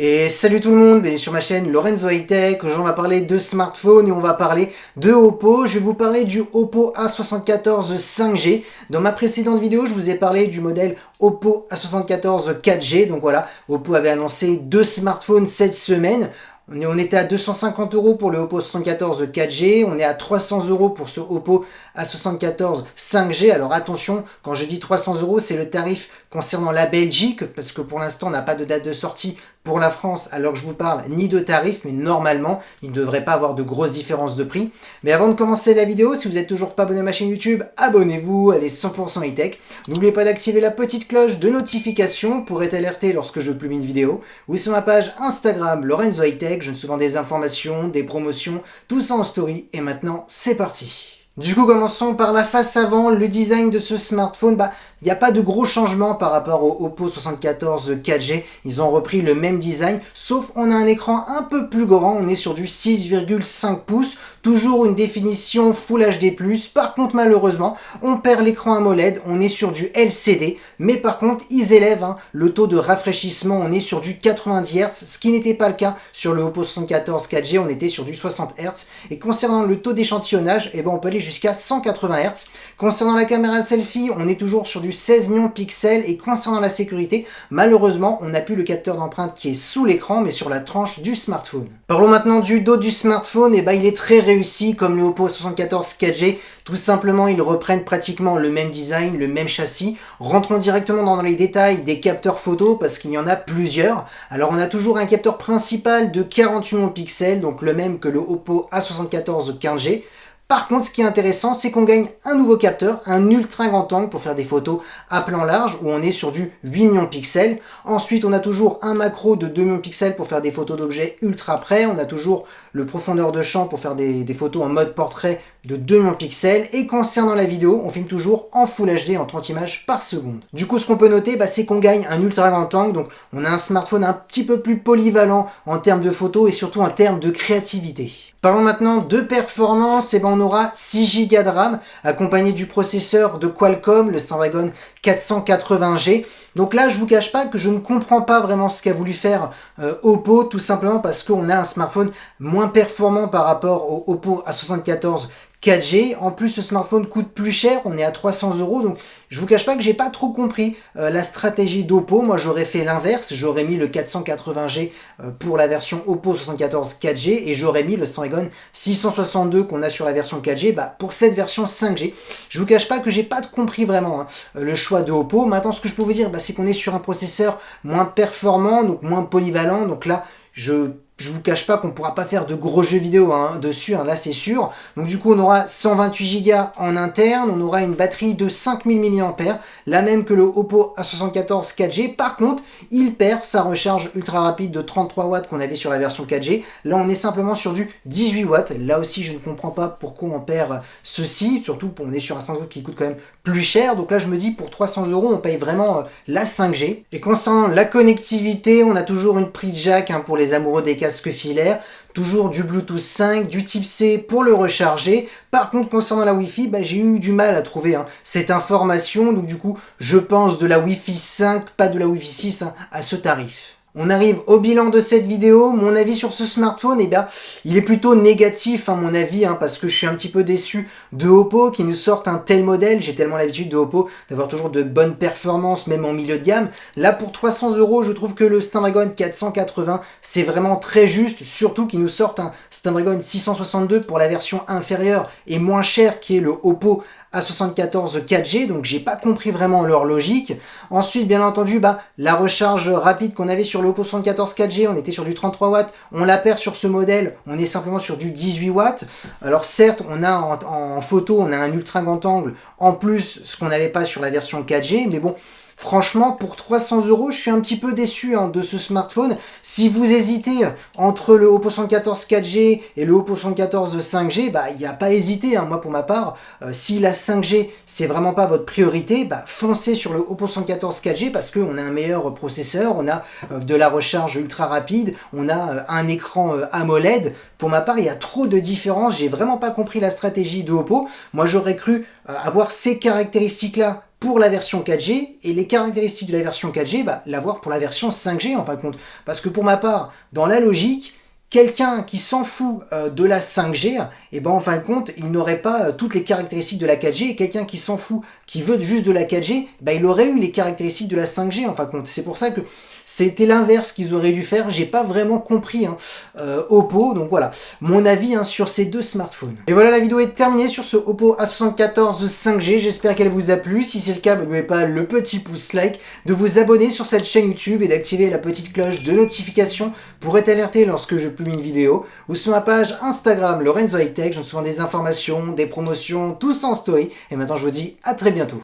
Et salut tout le monde, bienvenue sur ma chaîne Lorenzo High Tech. Aujourd'hui on va parler de smartphone et on va parler de Oppo. Je vais vous parler du Oppo A74 5G. Dans ma précédente vidéo, je vous ai parlé du modèle Oppo A74 4G. Donc voilà, Oppo avait annoncé deux smartphones cette semaine. On était à 250 € pour le Oppo 74 4G, on est à 300 € pour ce Oppo A74 5G. Alors attention, quand je dis 300 €, c'est le tarif concernant la Belgique, parce que pour l'instant on n'a pas de date de sortie pour la France, alors que je vous parle ni de tarif, mais normalement il ne devrait pas avoir de grosses différences de prix. Mais avant de commencer la vidéo, si vous n'êtes toujours pas abonné à ma chaîne YouTube, abonnez-vous, elle est 100% high-tech. N'oubliez pas d'activer la petite cloche de notification pour être alerté lorsque je publie une vidéo. Ou sur ma page Instagram Lorenzo High Tech, je donne souvent des informations, des promotions, tout ça en story. Et maintenant, c'est parti. Du coup, commençons par la face avant, le design de ce smartphone. Il n'y a pas de gros changements par rapport au Oppo 74 4G. Ils ont repris le même design, sauf on a un écran un peu plus grand. On est sur du 6,5 pouces, toujours une définition Full HD+. Par contre, malheureusement, on perd l'écran AMOLED. On est sur du LCD, mais par contre, ils élèvent le taux de rafraîchissement. On est sur du 90 Hz, ce qui n'était pas le cas sur le Oppo 74 4G. On était sur du 60 Hz. Et concernant le taux d'échantillonnage, on peut aller jusqu'à 180 Hz. Concernant la caméra selfie, on est toujours sur du 16 millions de pixels, et concernant la sécurité, malheureusement, on n'a plus le capteur d'empreinte qui est sous l'écran, mais sur la tranche du smartphone. Parlons maintenant du dos du smartphone. Il est très réussi, comme le Oppo 74 4G. Tout simplement, ils reprennent pratiquement le même design, le même châssis. Rentrons directement dans les détails des capteurs photo, parce qu'il y en a plusieurs. Alors, on a toujours un capteur principal de 48 millions de pixels, donc le même que le Oppo A74 15G. Par contre, ce qui est intéressant, c'est qu'on gagne un nouveau capteur, un ultra grand angle pour faire des photos à plan large, où on est sur du 8 millions de pixels. Ensuite, on a toujours un macro de 2 millions de pixels pour faire des photos d'objets ultra près. On a toujours le profondeur de champ pour faire des photos en mode portrait de 2 millions de pixels. Et concernant la vidéo, on filme toujours en Full HD, en 30 images par seconde. Du coup, ce qu'on peut noter, c'est qu'on gagne un ultra grand angle. Donc, on a un smartphone un petit peu plus polyvalent en termes de photos et surtout en termes de créativité. Parlons maintenant de performance. On aura 6 Go de RAM accompagné du processeur de Qualcomm, le Snapdragon 480G. Donc là, je vous cache pas que je ne comprends pas vraiment ce qu'a voulu faire Oppo, tout simplement parce qu'on a un smartphone moins performant par rapport au Oppo A74 4G. En plus, ce smartphone coûte plus cher, on est à 300 €. Donc, je vous cache pas que j'ai pas trop compris la stratégie d'Oppo. Moi, j'aurais fait l'inverse. J'aurais mis le 480G pour la version Oppo 74 4G et j'aurais mis le Snapdragon 662 qu'on a sur la version 4G pour cette version 5G. Je vous cache pas que j'ai pas compris vraiment le choix de Oppo. Maintenant, ce que je peux vous dire, c'est qu'on est sur un processeur moins performant, donc moins polyvalent. Donc là, je vous cache pas qu'on pourra pas faire de gros jeux vidéo dessus, là c'est sûr. Donc du coup on aura 128 Go en interne, on aura une batterie de 5000 mAh, la même que le Oppo A74 4G. Par contre, il perd sa recharge ultra rapide de 33 watts qu'on avait sur la version 4G. Là on est simplement sur du 18 watts. Là aussi je ne comprends pas pourquoi on perd ceci, surtout on est sur un smartphone qui coûte quand même plus cher. Donc là je me dis pour 300 € on paye vraiment la 5G. Et concernant la connectivité, on a toujours une prise jack pour les amoureux des casques filaires, toujours du Bluetooth 5, du type C pour le recharger. Par contre, concernant la Wi-Fi, j'ai eu du mal à trouver cette information. Donc du coup, je pense de la Wi-Fi 5, pas de la Wi-Fi 6 à ce tarif. On arrive au bilan de cette vidéo. Mon avis sur ce smartphone, il est plutôt négatif mon avis, parce que je suis un petit peu déçu de Oppo qui nous sortent un tel modèle. J'ai tellement l'habitude de Oppo d'avoir toujours de bonnes performances, même en milieu de gamme. Là, pour 300 €, je trouve que le Snapdragon 480, c'est vraiment très juste, surtout qu'ils nous sortent un Snapdragon 662 pour la version inférieure et moins cher qui est le Oppo A74 4G, donc j'ai pas compris vraiment leur logique. Ensuite, bien entendu, la recharge rapide qu'on avait sur le Oppo 74 4G, on était sur du 33 watts, on la perd sur ce modèle, on est simplement sur du 18 watts. Alors certes, on a en photo, on a un ultra grand angle, en plus, ce qu'on n'avait pas sur la version 4G, mais bon, franchement, pour 300 €, je suis un petit peu déçu de ce smartphone. Si vous hésitez entre le Oppo 74 4G et le Oppo 74 5G, il n'y a pas à hésiter. Moi, pour ma part, si la 5G, c'est vraiment pas votre priorité, foncez sur le Oppo 74 4G parce qu'on a un meilleur processeur, on a de la recharge ultra rapide, on a un écran AMOLED. Pour ma part, il y a trop de différences. J'ai vraiment pas compris la stratégie de Oppo. Moi, j'aurais cru avoir ces caractéristiques-là pour la version 4G et les caractéristiques de la version 4G, l'avoir pour la version 5G en fin de compte. Parce que pour ma part, dans la logique, quelqu'un qui s'en fout de la 5G, en fin de compte, il n'aurait pas toutes les caractéristiques de la 4G, et quelqu'un qui s'en fout, qui veut juste de la 4G, il aurait eu les caractéristiques de la 5G en fin de compte. C'est pour ça que c'était l'inverse qu'ils auraient dû faire, j'ai pas vraiment compris Oppo, donc voilà, mon avis sur ces deux smartphones. Et voilà, la vidéo est terminée sur ce Oppo A74 5G, j'espère qu'elle vous a plu. Si c'est le cas, n'oubliez pas le petit pouce like, de vous abonner sur cette chaîne YouTube et d'activer la petite cloche de notification pour être alerté lorsque je publie une vidéo, ou sur ma page Instagram Lorenzo High Tech, j'en souvent des informations, des promotions, tout ça en story. Et maintenant je vous dis à très bientôt.